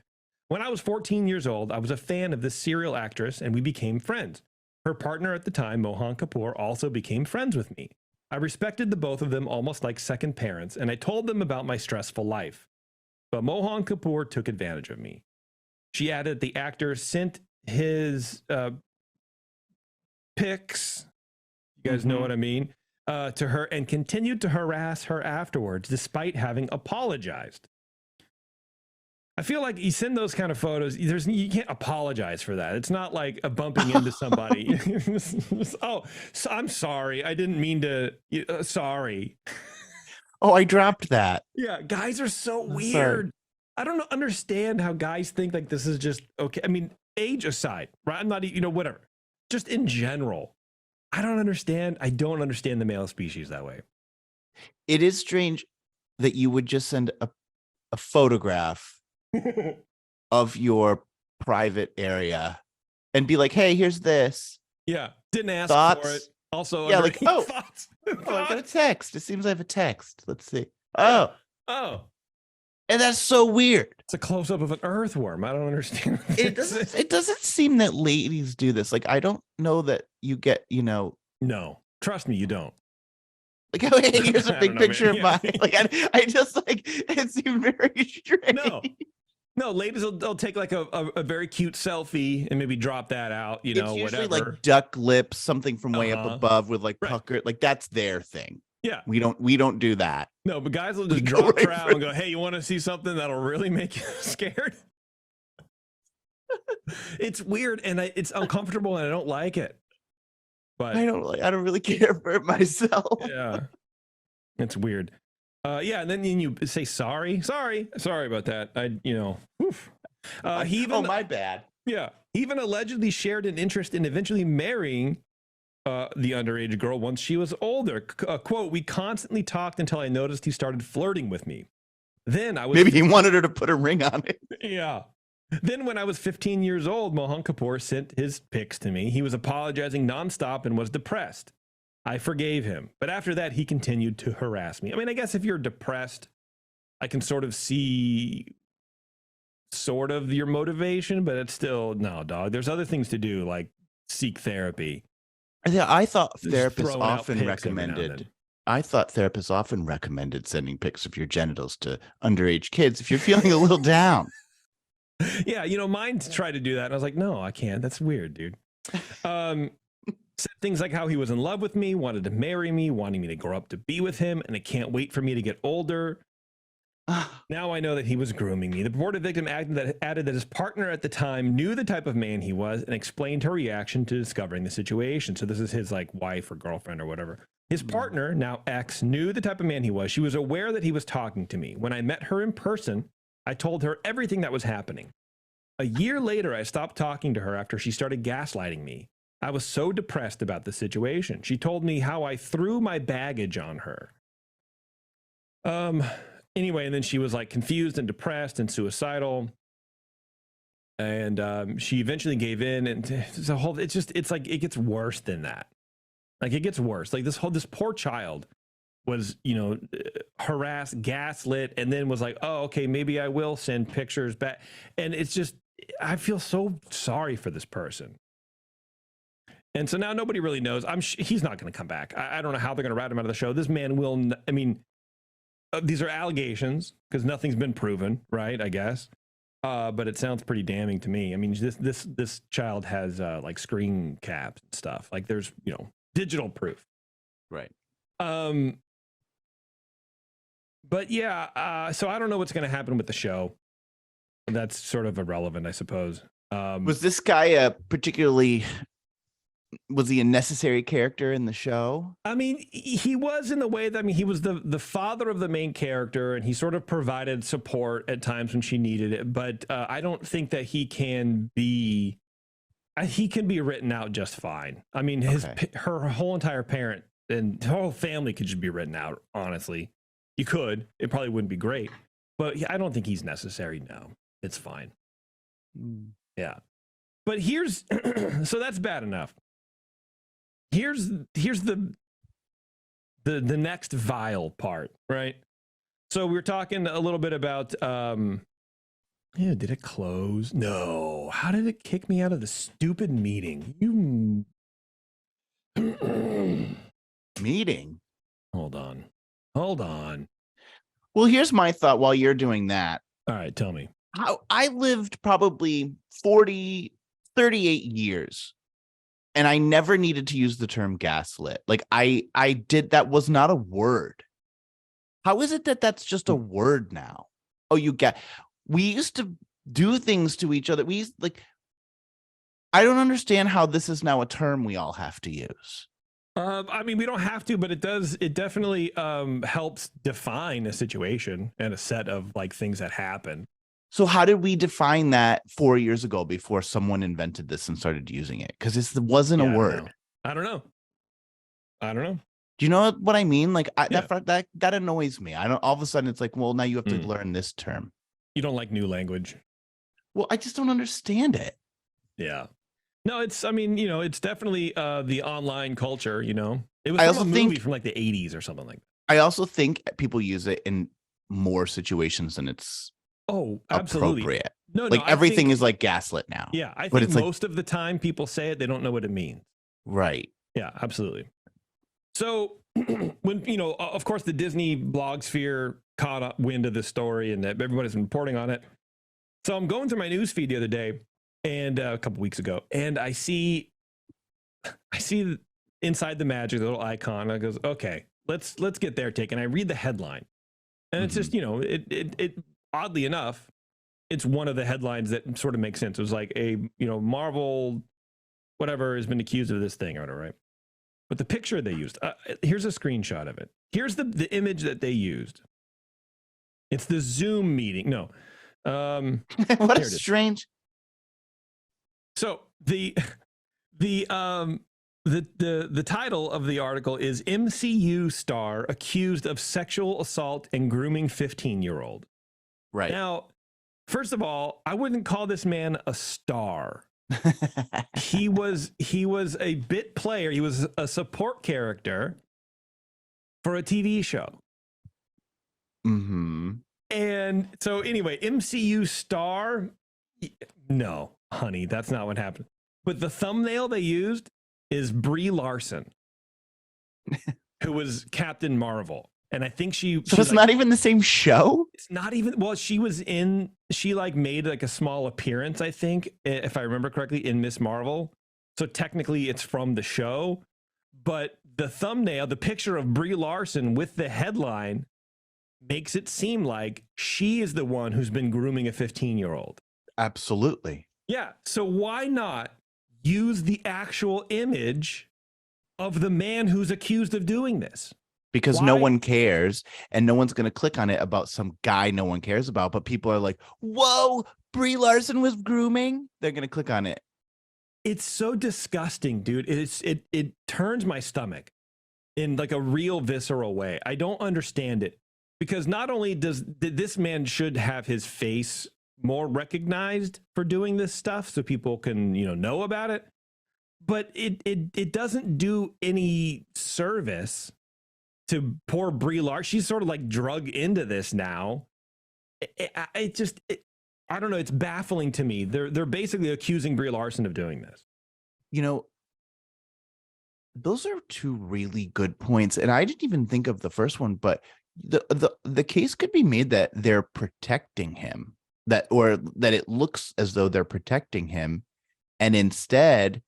"When I was 14 years old, I was a fan of this serial actress and we became friends. Her partner at the time, Mohan Kapoor, also became friends with me. I respected the both of them almost like second parents, and I told them about my stressful life. But Mohan Kapoor took advantage of me." She added the actor sent his pics, you guys know what I mean, to her, and continued to harass her afterwards despite having apologized. I feel like you send those kind of photos, you can't apologize for that. It's not like a bumping into somebody. Oh, so I'm sorry. I didn't mean to. Sorry. Oh, I dropped that. Yeah, guys are so weird. Sorry. I don't understand how guys think like this is just okay. I mean, age aside, right? I'm not, whatever. Just in general, I don't understand. I don't understand the male species that way. It is strange that you would just send a photograph of your private area and be like, hey, here's this. Yeah. Didn't ask Thoughts? for it. Also, Yeah, like, oh, thoughts. I got a text. It seems I have a text. Let's see. Oh. And that's so weird. It's a close-up of an earthworm. I don't understand. It doesn't seem that ladies do this. Like, I don't know that you get, No, trust me, you don't. like, oh, hey, here's a big picture of mine. Yeah. Like, I just like, it seemed very strange. No, ladies they'll take like a very cute selfie and maybe drop that out, It's usually whatever. like duck lips, something from way up above with like pucker. Like, that's their thing. Yeah. We don't do that. No, but guys will just drop trow and go, hey, you want to see something that'll really make you scared? It's weird and it's uncomfortable and I don't like it. But I don't really care for it myself. Yeah. It's weird. Yeah, and then you say sorry about that. He even, my bad. Yeah, he even allegedly shared an interest in eventually marrying the underage girl once she was older. Quote, we constantly talked until I noticed he started flirting with me. Then I was Maybe he wanted her to put a ring on it. Yeah. Then when I was 15 years old, Mohan Kapoor sent his pics to me. He was apologizing nonstop and was depressed. I forgave him. But after that, he continued to harass me. I mean, I guess if you're depressed, I can sort of see sort of your motivation, but it's still, no, dog. There's other things to do, like seek therapy. Yeah, I thought Just therapists throwing out often pics every now and recommended. then. I thought therapists often recommended sending pics of your genitals to underage kids if you're feeling a little down. Yeah, mine tried to do that. And I was like, no, I can't. That's weird, dude. Said things like how he was in love with me, wanted to marry me, wanting me to grow up to be with him, and it can't wait for me to get older. Now I know that he was grooming me. The purported victim added that his partner at the time knew the type of man he was and explained her reaction to discovering the situation. So this is his like wife or girlfriend or whatever. His partner, now ex, knew the type of man he was. She was aware that he was talking to me. When I met her in person, I told her everything that was happening. A year later, I stopped talking to her after she started gaslighting me. I was so depressed about the situation. She told me how I threw my baggage on her. Anyway, and then she was like confused and depressed and suicidal. And she eventually gave in, and it's like it gets worse than that. Like it gets worse. Like this poor child was, harassed, gaslit, and then was like, oh, okay, maybe I will send pictures back. And it's just, I feel so sorry for this person. And so now nobody really knows. He's not going to come back. I don't know how they're going to rat him out of the show. This man will, these are allegations because nothing's been proven, right? I guess. But it sounds pretty damning to me. I mean, this child has like screen caps and stuff. Like there's, digital proof. Right. But yeah, so I don't know what's going to happen with the show. That's sort of irrelevant, I suppose. Was this guy was he a necessary character in the show? I mean, he was in the way that, he was the father of the main character, and he sort of provided support at times when she needed it. But I don't think that he can be written out just fine. I mean, her whole entire parent and her whole family could just be written out, honestly. You could. It probably wouldn't be great. But I don't think he's necessary. No, it's fine. Yeah. But so that's bad enough. Here's the next vile part, right? So we were talking a little bit about did it close? No. How did it kick me out of the stupid meeting? Meeting? Hold on. Well, here's my thought while you're doing that. All right, tell me. I lived probably 40, 38 years. And I never needed to use the term gaslit. Like I did, that was not a word. How is it that that's just a word now? Oh, we used to do things to each other. I don't understand how this is now a term we all have to use. I mean, we don't have to, but it does. It definitely helps define a situation and a set of like things that happen. So how did we define that 4 years ago before someone invented this and started using it? Because this wasn't a word. I don't know. Do you know what I mean? Like that annoys me. I don't. All of a sudden, it's like, well, now you have to learn this term. You don't like new language. Well, I just don't understand it. Yeah. No, it's. I mean, it's definitely the online culture. It was from a movie from like the 80s or something like that. I also think people use it in more situations than it's. Oh, absolutely. Appropriate. No, everything is like gaslit now. Yeah, I think most of the time people say it, they don't know what it means. Right. Yeah, absolutely. So when of course, the Disney blog sphere caught wind of this story, and that everybody's been reporting on it. So I'm going through my news feed the other day, and a couple weeks ago, and I see inside the magic, the little icon. I goes, okay, let's get their take, and I read the headline, and it's just it oddly enough, it's one of the headlines that sort of makes sense. It was like a, Marvel, whatever, has been accused of this thing or whatever, right? But the picture they used, here's a screenshot of it. Here's the image that they used. It's the Zoom meeting. No. What a strange. So the title of the article is MCU star accused of sexual assault and grooming 15-year-old. Right. Now, first of all, I wouldn't call this man a star. he was a bit player. He was a support character for a TV show. Mm-hmm. And so anyway, MCU star, no, honey, that's not what happened. But the thumbnail they used is Brie Larson, who was Captain Marvel. And I think so it's not even the same show? It's not even, well, she made like a small appearance, I think, if I remember correctly, in Miss Marvel. So technically it's from the show, but the thumbnail, the picture of Brie Larson with the headline makes it seem like she is the one who's been grooming a 15-year-old. Absolutely. Yeah. So why not use the actual image of the man who's accused of doing this? Because no one cares, and no one's going to click on it about some guy no one cares about. But people are like, whoa, Brie Larson was grooming. They're going to click on it. It's so disgusting, dude. It turns my stomach in like a real visceral way. I don't understand it, because not only did this man should have his face more recognized for doing this stuff so people can, know about it, but it doesn't do any service to poor Brie Larson. She's sort of like drug into this now. I don't know. It's baffling to me. They're basically accusing Brie Larson of doing this. Those are two really good points, and I didn't even think of the first one. But the case could be made that they're protecting him, that it looks as though they're protecting him, and instead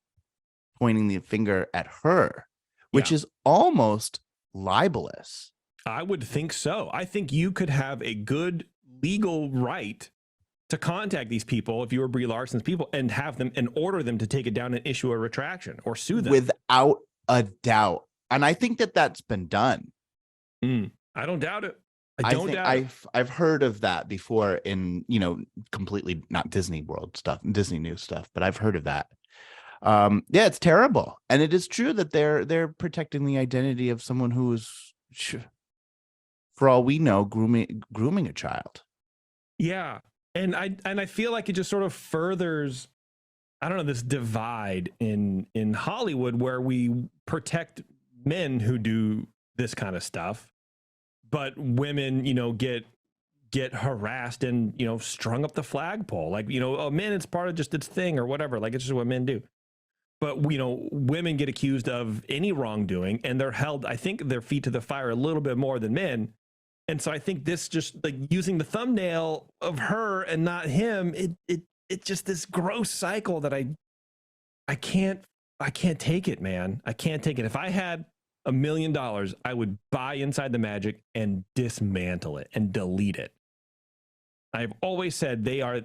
pointing the finger at her, which is almost libelous. I would think so. I think you could have a good legal right to contact these people if you were Brie Larson's people and have them and order them to take it down and issue a retraction or sue them. Without a doubt. And I think that that's been done. I don't doubt it. I've heard of that before in, completely not Disney World stuff, Disney news stuff, but I've heard of that. Yeah, it's terrible. And it is true that they're protecting the identity of someone who is, for all we know, grooming a child. Yeah. And I feel like it just sort of furthers, I don't know, this divide in Hollywood where we protect men who do this kind of stuff, but women, get harassed and, strung up the flagpole. Like, men, it's part of just its thing or whatever. Like, it's just what men do. But, women get accused of any wrongdoing and they're held, I think, their feet to the fire a little bit more than men. And so I think this just like using the thumbnail of her and not him, it just this gross cycle that I I can't take it, man. I can't take it. If I had $1 million, I would buy Inside the Magic and dismantle it and delete it. I've always said they're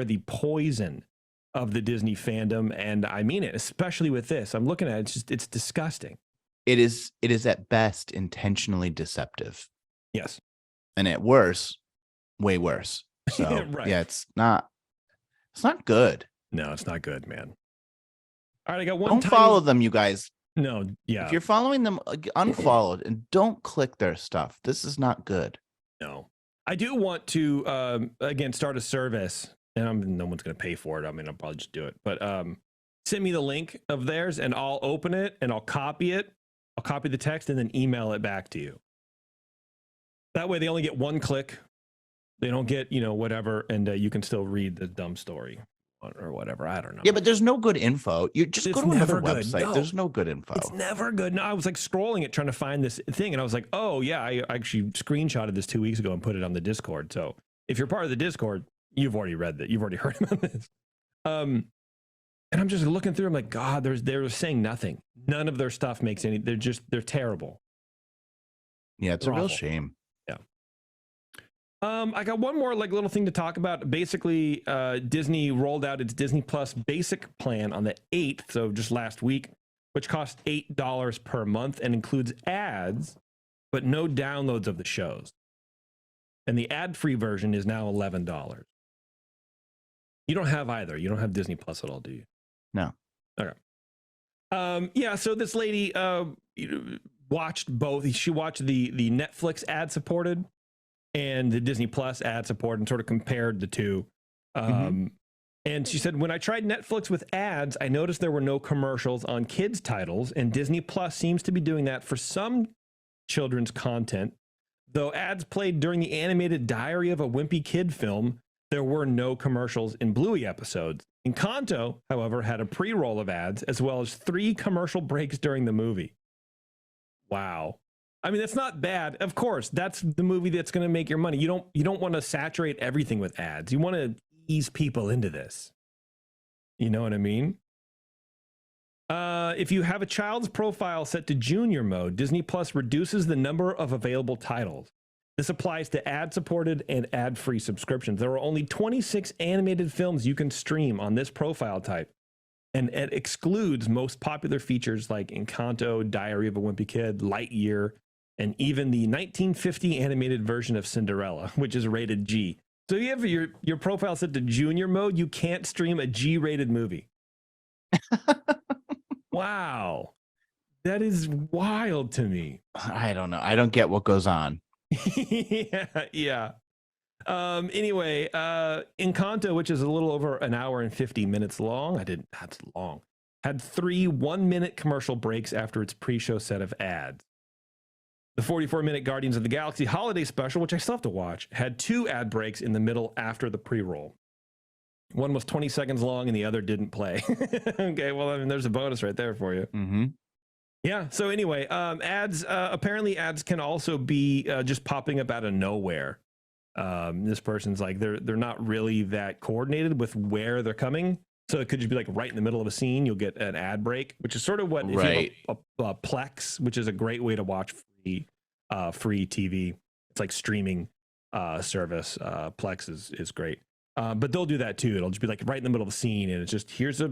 the poison of the Disney fandom, and I mean it, especially with this. I'm looking at it, it's disgusting. It is at best intentionally deceptive. Yes. And at worst, way worse. So Right. yeah, it's not good. No, it's not good, man. All right, I got one. Don't follow them, you guys. No, yeah. If you're following them, unfollowed and don't click their stuff. This is not good. No. I do want to again start a service, and no one's going to pay for it. I mean, I'll probably just do it. But send me the link of theirs, and I'll open it and I'll copy it. I'll copy the text and then email it back to you. That way, they only get one click. They don't get whatever, and you can still read the dumb story or whatever. I don't know. Yeah, but there's no good info. You just go to another website. No. There's no good info. It's never good. No, I was like scrolling it trying to find this thing, and I was like, oh yeah, I actually screenshotted this 2 weeks ago and put it on the Discord. So if you're part of the Discord, you've already read that. You've already heard about this. And I'm just looking through. I'm like, God, they're saying nothing. None of their stuff makes any. They're terrible. Yeah, it's They're a real awful. shame. Yeah. I got one more little thing to talk about. Basically, Disney rolled out its Disney Plus basic plan on the 8th, so just last week, which costs $8 per month and includes ads, but no downloads of the shows. And the ad-free version is now $11. You don't have either. You don't have Disney Plus at all, do you? No. Okay. Yeah. So this lady watched both. She watched the Netflix ad supported and the Disney Plus ad support and sort of compared the two. And she said, when I tried Netflix with ads, I noticed there were no commercials on kids' titles, and Disney Plus seems to be doing that for some children's content. Though ads played during the animated Diary of a Wimpy Kid film, there were no commercials in Bluey episodes. Encanto, however, had a pre-roll of ads, as well as 3 commercial breaks during the movie. Wow. I mean, that's not bad. Of course, that's the movie that's going to make your money. You don't want to saturate everything with ads. You want to ease people into this. You know what I mean? If you have a child's profile set to junior mode, Disney Plus reduces the number of available titles. This applies to ad-supported and ad-free subscriptions. There are only 26 animated films you can stream on this profile type, and it excludes most popular features like Encanto, Diary of a Wimpy Kid, Lightyear, and even the 1950 animated version of Cinderella, which is rated G. So you have your profile set to junior mode, you can't stream a G-rated movie. Wow. That is wild to me. I don't know. I don't get what goes on. Yeah. Anyway, Encanto, which is a little over an hour and 50 minutes long. That's long. Had 3 1-minute commercial breaks after its pre-show set of ads. The 44-minute Guardians of the Galaxy holiday special, which I still have to watch, had 2 ad breaks in the middle after the pre-roll. One was 20 seconds long and the other didn't play. Okay, well, I mean, there's a bonus right there for you. Yeah, so anyway, ads, apparently ads can also be just popping up out of nowhere. This person's like, they're not really that coordinated with where they're coming. So it could just be like right in the middle of a scene, you'll get an ad break, which is sort of what, if you have a Plex, which is a great way to watch free TV. It's like streaming service. Plex is great. But they'll do that too. It'll just be like right in the middle of the scene, and it's just, here's a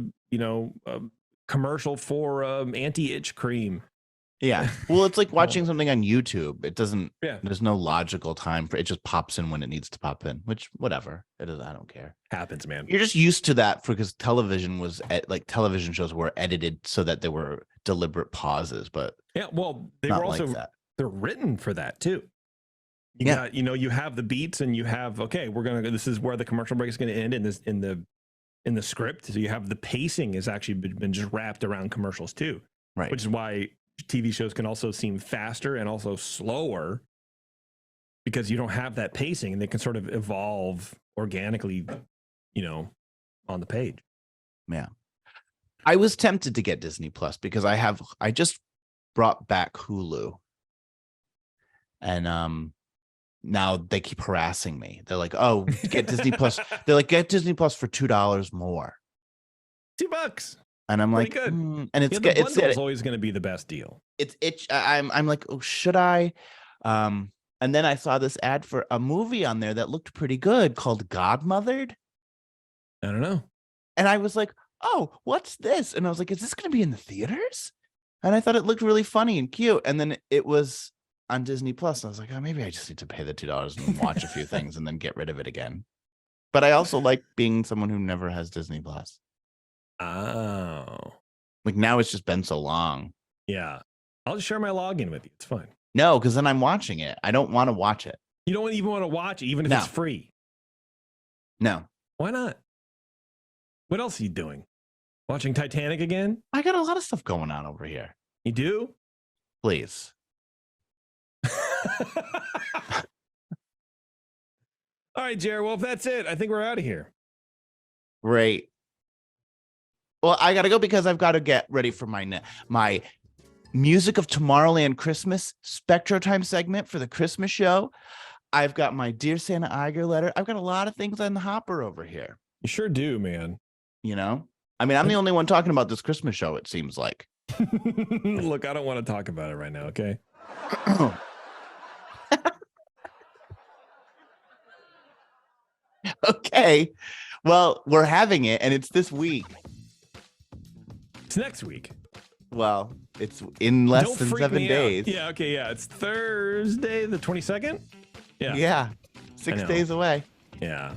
commercial for anti-itch cream. Yeah. Well, it's like watching something on YouTube. It doesn't, Yeah. There's no logical time for it. Just pops in when it needs to pop in, which whatever it is. I don't care. Happens, man. You're just used to that because television was television shows were edited so that there were deliberate pauses, but Yeah, well, they not were also like that. they're written for that too. You Yeah. got, you have the beats, and you have, okay, this is where the commercial break is going to end in the script. So you have the pacing has actually been just wrapped around commercials too, Right. which is why TV shows can also seem faster and also slower because you don't have that pacing, and they can sort of evolve organically, on the page. Yeah. I was tempted to get Disney Plus because I just brought back Hulu. And now they keep harassing me. They're like, "Oh, get Disney Plus." They're like, "Get Disney Plus for $2 more." $2. And I'm Pretty like, good. and Yeah, the bundle's always going to be the best deal. I'm like, oh, should I? And then I saw this ad for a movie on there that looked pretty good called Godmothered. I don't know. And I was like, oh, what's this? And I was like, is this going to be in the theaters? And I thought it looked really funny and cute. And then it was on Disney Plus. And I was like, oh, maybe I just need to pay the $2 and watch a few things and then get rid of it again. But I also like being someone who never has Disney Plus. Oh. Like now it's just been so long. Yeah. I'll just share my login with you. It's fine. No, because then I'm watching it. I don't want to watch it. You don't even want to watch it, even if it's free. No. Why not? What else are you doing? Watching Titanic again? I got a lot of stuff going on over here. You do? Please. All right, Jared. Well, if that's it, I think we're out of here. Great. Well, I got to go because I've got to get ready for my Music of Tomorrowland Christmas Spectro Time segment for the Christmas show. I've got my Dear Santa Iger letter. I've got a lot of things on the hopper over here. You sure do, man. You know? I mean, I'm the only one talking about this Christmas show, it seems like. Look, I don't want to talk about it right now, okay? Okay. Well, we're having it, and it's this week. It's next week. Well, it's in less than 7 days. Yeah, okay, yeah. It's Thursday, the 22nd? Yeah. Yeah. 6 days away. Yeah.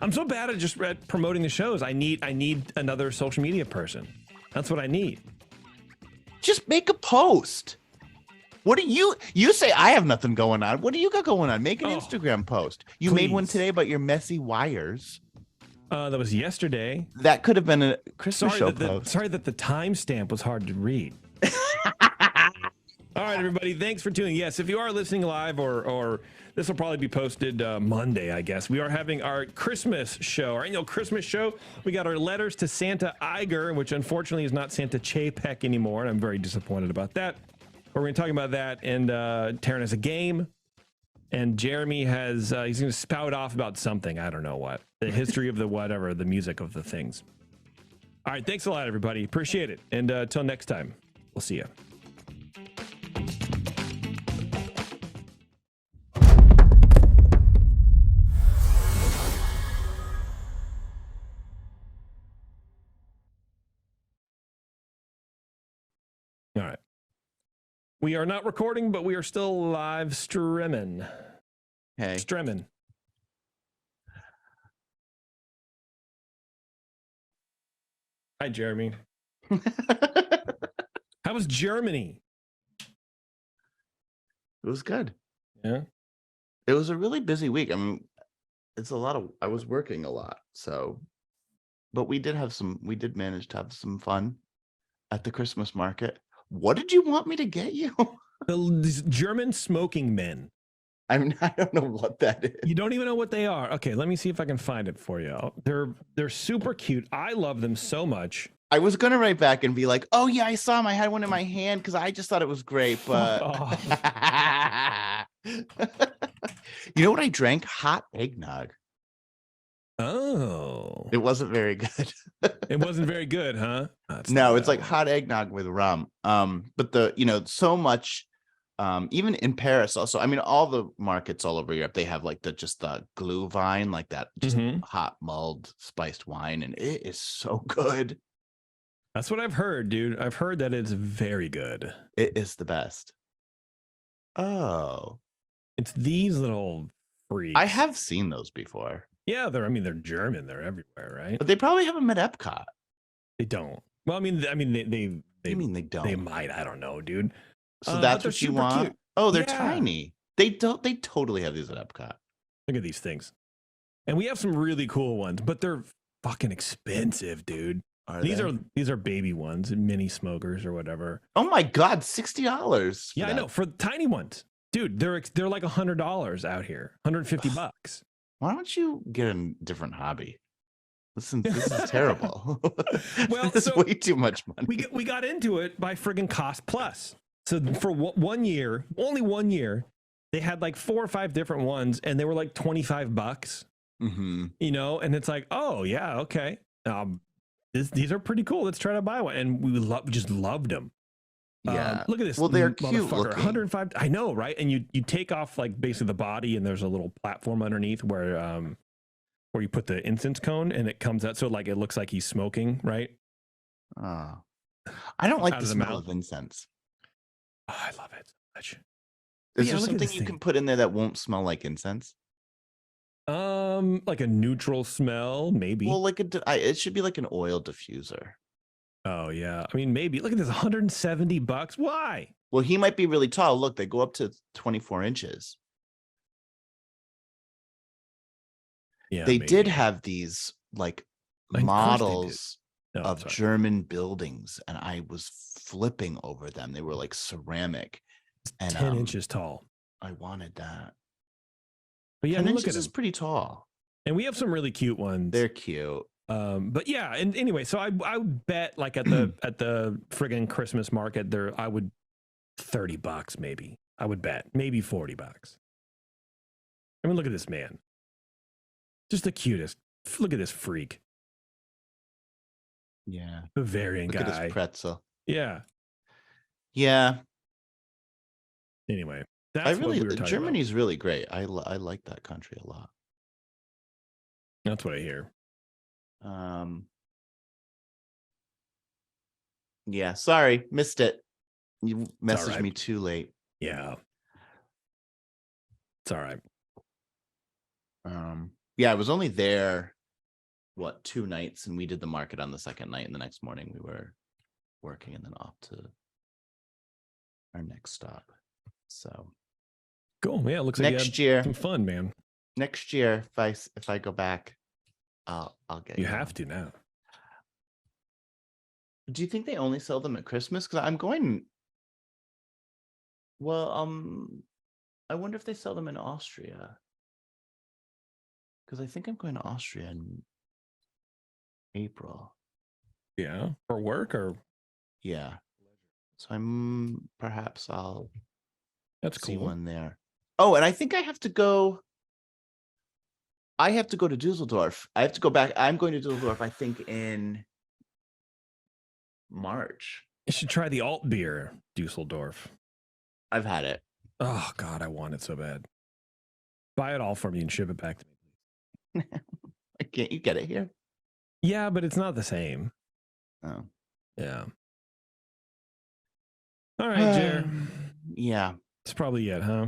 I'm so bad at just promoting the shows. I need another social media person. That's what I need. Just make a post. What do you say I have nothing going on? What do you got going on? Make an Instagram post. You made one today about your messy wires. That was yesterday. That could have been a Christmas show post. Sorry that the timestamp was hard to read. All right, everybody. Thanks for tuning. Yes, if you are listening live or this will probably be posted Monday, I guess. We are having our Christmas show, our annual Christmas show. We got our letters to Santa Iger, which unfortunately is not Santa Chapek anymore, and I'm very disappointed about that. But we're going to talk about that, and Taryn has a game, and Jeremy has, he's going to spout off about something. I don't know what. The history of the whatever, the music of the things. All right, thanks a lot, everybody. Appreciate it. And until next time, we'll see you. All right. We are not recording, but we are still live streaming. Hey. Streaming. Hi, Jeremy. How was Germany? It was good. Yeah. It was a really busy week. I mean, I was working a lot, but we did manage to have some fun at the Christmas market. What did you want me to get you? These German smoking men. I mean, I don't know what that is. You don't even know what they are. Okay, let me see if I can find it for you. They're super cute. I love them so much. I was gonna write back and be like, "Oh yeah, I saw them. I had one in my hand because I just thought it was great." But you know what I drank? Hot eggnog. Oh, it wasn't very good. It wasn't very good, huh? No, it's like hot eggnog with rum. But so much. Even in Paris, also, I mean, all the markets all over Europe, they have like just the glue vine, like that, just hot mulled spiced wine, and it is so good. That's what I've heard, dude. I've heard that it's very good. It is the best. Oh, it's these little freaks. I have seen those before. Yeah, they're German. They're everywhere, right? But they probably have them at Epcot. They don't. Well, I mean, they they don't. They might. I don't know, dude. So that's what you want? Cute. Oh, they're tiny. They totally have these at Epcot. Look at these things. And we have some really cool ones, but they're fucking expensive, dude. These are baby ones, mini smokers or whatever. Oh my God, $60. Yeah, I know, for tiny ones. Dude, they're like $100 out here. $150. Why don't you get a different hobby? Listen, this is terrible. Well, this is way too much money. We got into it by friggin' Cost Plus. So for 1 year, only 1 year, they had like 4 or 5 different ones, and they were like $25. Mm-hmm. You know, and it's like, oh yeah, okay. these are pretty cool. Let's try to buy one. And we just loved them. Yeah. Look at this. Well, they're cute motherfucker, looking. 105. I know, right? And you take off like basically the body, and there's a little platform underneath where you put the incense cone, and it comes out. So like it looks like he's smoking, right? Oh. I don't like Out the of the smell mouth. of incense. Oh, I love it so much. Is Yeah, there look at something this you thing. can put in there that won't smell like incense? Like a neutral smell, maybe. Well, like it should be like an oil diffuser. Oh yeah, I mean maybe. Look at this, $170. Why? Well, he might be really tall. Look, they go up to 24 inches. Yeah, They did maybe. have these like Of course they did. models No, of sorry. German buildings, and I was flipping over them. They were like ceramic, and 10 inches tall. I wanted that. But yeah, 10 I mean, look at inches is them. pretty tall. And we have some really cute ones. They're cute. But yeah, and anyway, so I would bet like at the friggin' Christmas market there, I would $30 maybe. I would bet maybe $40. I mean, look at this man. Just the cutest. Look at this freak. Yeah. Bavarian Look guy. at his pretzel. Yeah. Yeah. Anyway, that's what we were talking Germany's really great. I like that country a lot. about. That's what I hear. Yeah, sorry, missed it. You messaged right. me too late. Yeah. It's all right. Yeah, I was only there 2 nights, and we did the market on the second night, and the next morning we were working and then off to our next stop. So Cool. Yeah, it looks like you next had year, some fun, man. next year, if I go back, I'll get You have to now. Do you think they only sell them at Christmas? Because I'm going. Well, I wonder if they sell them in Austria. Because I think I'm going to Austria in April. Yeah. For work or Yeah. So perhaps I'll that's see cool. one there. Oh, and I think I have to go. I have to go to Dusseldorf. I have to go back. I'm going to Dusseldorf, I think, in March. You should try the alt beer, Dusseldorf. I've had it. Oh God, I want it so bad. Buy it all for me and ship it back to me. Can't you get it here? Yeah, but it's not the same. Oh. Yeah. All right, Jer. Yeah. That's probably it, huh?